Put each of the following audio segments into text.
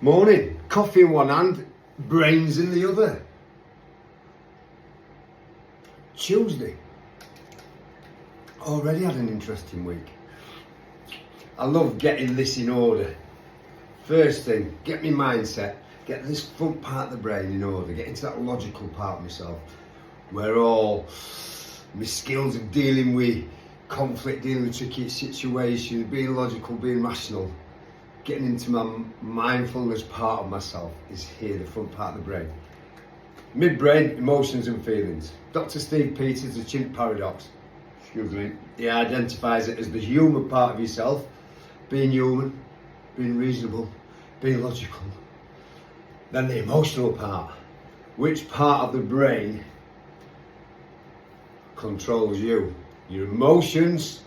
Morning. Coffee in one hand, brains in the other. Tuesday. Already had an interesting week. I love getting this in order. First thing, get my mindset, get this front part of the brain in order, get into that logical part of myself, where all my skills of dealing with conflict, dealing with tricky situations, being logical, being rational, getting into my mindfulness part of myself is here, the front part of the brain. Midbrain, emotions and feelings. Dr. Steve Peters, the Chimp paradox, excuse me, he identifies it as the human part of yourself, being human, being reasonable, being logical. Then the emotional part, which part of the brain controls you? Your emotions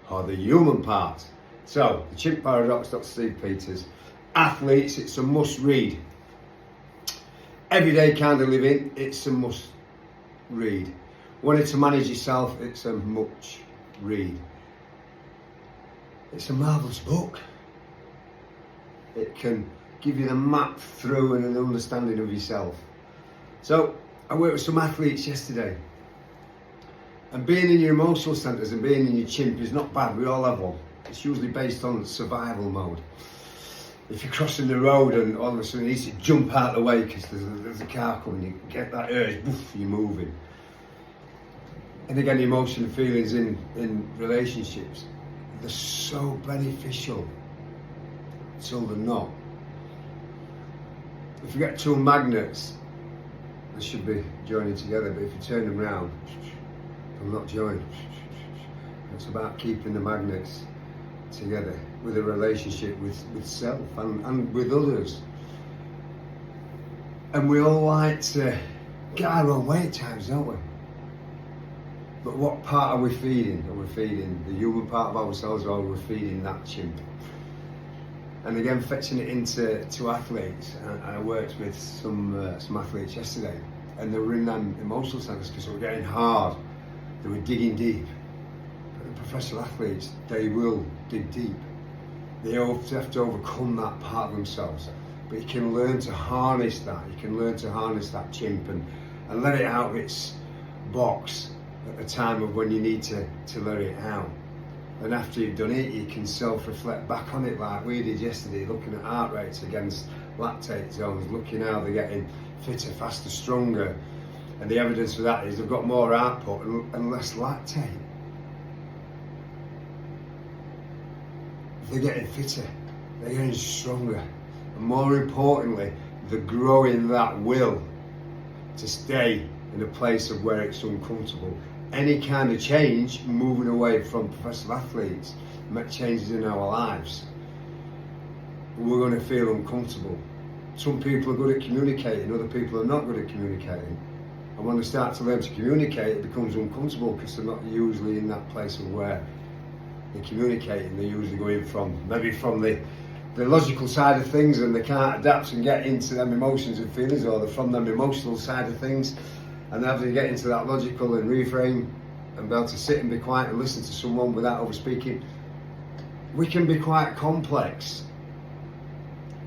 or the human part? So, the Chimp paradox, Dr. Steve Peters. Athletes, it's a must read. Everyday kind of living, it's a must read. Wanting to manage yourself, it's a much read. It's a marvellous book. It can give you the map through and an understanding of yourself. So, I worked with some athletes yesterday. And being in your emotional centres and being in your chimp is not bad, we all have one. It's usually based on survival mode. If you're crossing the road and all of a sudden you need to jump out of the way because there's a car coming, you get that urge, woof, you're moving. And again, emotion and feelings in relationships, they're so beneficial until they're not. If you get two magnets, they should be joining together, but if you turn them round, they'll not join. It's about keeping the magnets together with a relationship with self and with others. And we all like to get our own way at times, don't we? But what part are we feeding? Are we feeding the human part of ourselves, or are we feeding that chimp? And again, fetching it into athletes, and I worked with some athletes yesterday, and they were in them emotional centres because they were getting hard, they were digging deep. But the professional athletes, they will dig deep. They have to overcome that part of themselves. But you can learn to harness that. You can learn to harness that chimp and let it out of its box at the time of when you need to let it out. And after you've done it, you can self-reflect back on it like we did yesterday, looking at heart rates against lactate zones, looking how they're getting fitter, faster, stronger. And the evidence for that is they've got more output and less lactate. They're getting fitter, they're getting stronger, and more importantly, they're growing that will to stay in a place of where it's uncomfortable. Any kind of change, moving away from professional athletes, make changes in our lives, we're going to feel uncomfortable. Some people are good at communicating, other people are not good at communicating. And when they start to learn to communicate, it becomes uncomfortable because they're not usually in that place of where they're communicating. They're usually going from the logical side of things, and they can't adapt and get into them emotions and feelings, or they're from them emotional side of things and they have to get into that logical and reframe and be able to sit and be quiet and listen to someone without over speaking. We can be quite complex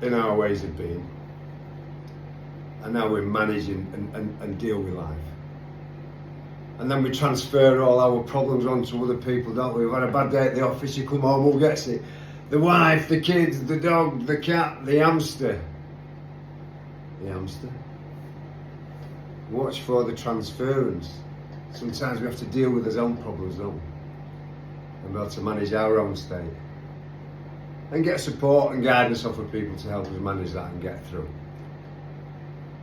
in our ways of being, and now we're managing and deal with life. And then we transfer all our problems onto other people, don't we? We've had a bad day at the office, you come home, who gets it? The wife, the kids, the dog, the cat, the hamster. The hamster. Watch for the transference. Sometimes we have to deal with our own problems, don't we? And be able to manage our own state. And get support and guidance off of people to help us manage that and get through.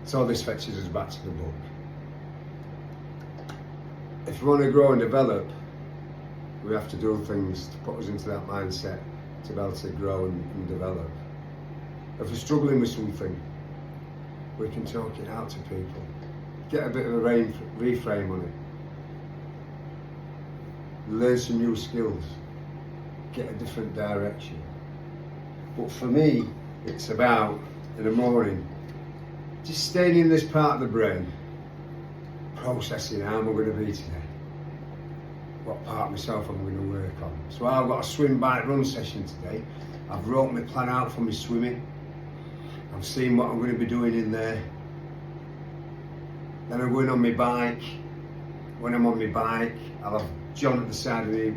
So this fetches us back to the book. If we want to grow and develop, we have to do things to put us into that mindset to be able to grow and develop. If we're struggling with something, we can talk it out to people. Get a bit of a reframe on it. Learn some new skills. Get a different direction. But for me, it's about, in the morning, just staying in this part of the brain, processing how am I going to be today? what part of myself I'm going to work on. So I've got a swim, bike, run session today. I've wrote my plan out for my swimming. I've seen what I'm going to be doing in there. Then I'm going on my bike. When I'm on my bike, I'll have John at the side of me,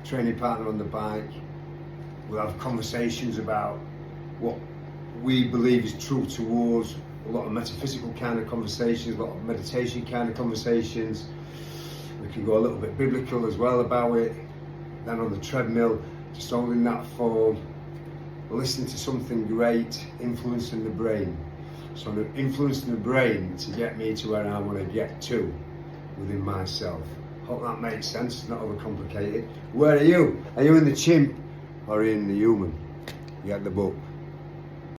training partner on the bike. We'll have conversations about what we believe is true towards, a lot of metaphysical kind of conversations, a lot of meditation kind of conversations. We can go a little bit biblical as well about it. Then on the treadmill, just holding that form, listening to something great, influencing the brain. So I'm influencing the brain to get me to where I want to get to within myself. Hope that makes sense, it's not overcomplicated. Where are you? Are you in the chimp or in the human? You get the book.